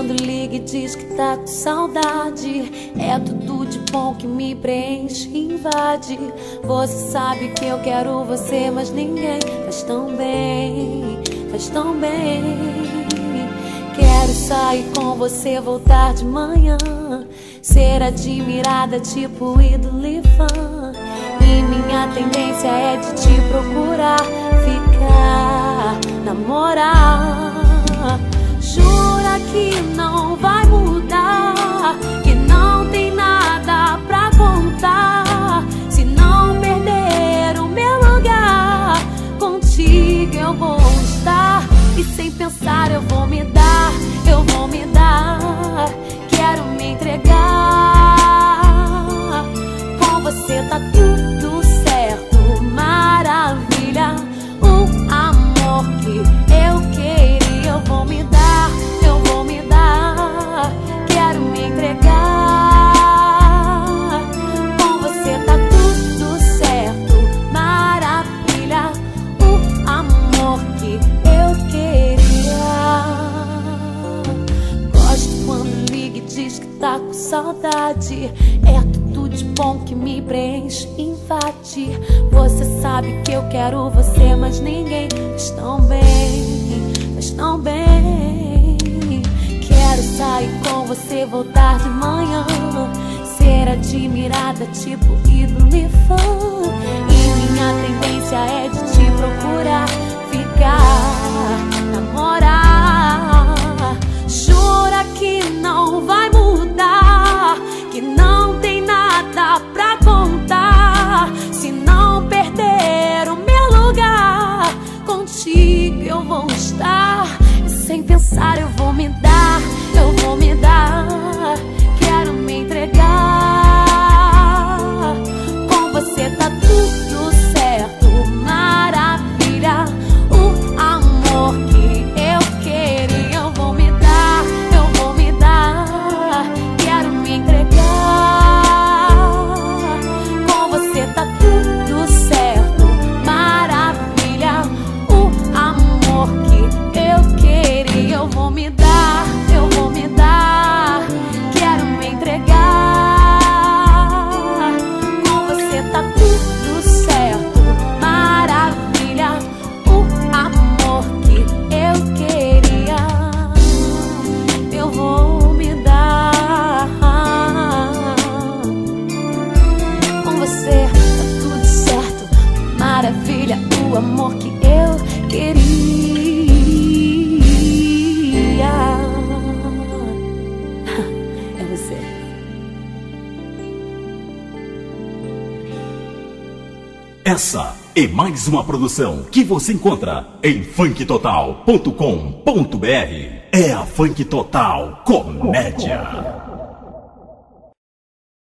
quando liga e diz que tá com saudade. É tudo de bom que me preenche e invade. Você sabe que eu quero você, mas ninguém faz tão bem, faz tão bem. Quero sair com você, voltar de manhã, ser admirada tipo ídolo e fã. E minha tendência é de te procurar, ficar, namorar. Jura que não vai mudar, que não tem nada pra contar. Se não perder o meu lugar, contigo eu vou estar. E sem pensar eu vou me dar, eu vou me dar. Quero me entregar. Com você tá tudo certo, maravilha. O amor que eu queria eu vou me dar, eu vou me dar. Quero me entregar. Com você tá tudo certo, maravilha. O amor que eu queria. Gosto quando liga e diz que tá com saudade. É tudo de bom que me preenche e invade. Você sabe que eu quero você, mas ninguém faz tão bem, faz tão bem. Quero sair com você, voltar de manhã, ser admirada tipo ídolo e fã. E minha tendência é de te procurar, ficar, namorar. Jura que não vai mudar, que não tem nada pra contar. Se não perder o meu lugar, contigo eu vou estar. E sem pensar eu vou me dar, eu vou me dar. Quero me entregar. Com você tá tudo certo, maravilha. O amor que eu queria eu vou me dar, eu vou me dar. Quero me entregar. Com você tá tudo certo, maravilha. O amor que eu queria eu vou me dar, eu vou me dar. Quero me entregar. Com você tá tudo certo, maravilha. O amor que eu queria eu vou me dar. Com você tá tudo certo, maravilha. O amor que eu queria é você. Essa é mais uma produção que você encontra em funktotal.com.br. É a Funk Total Comédia.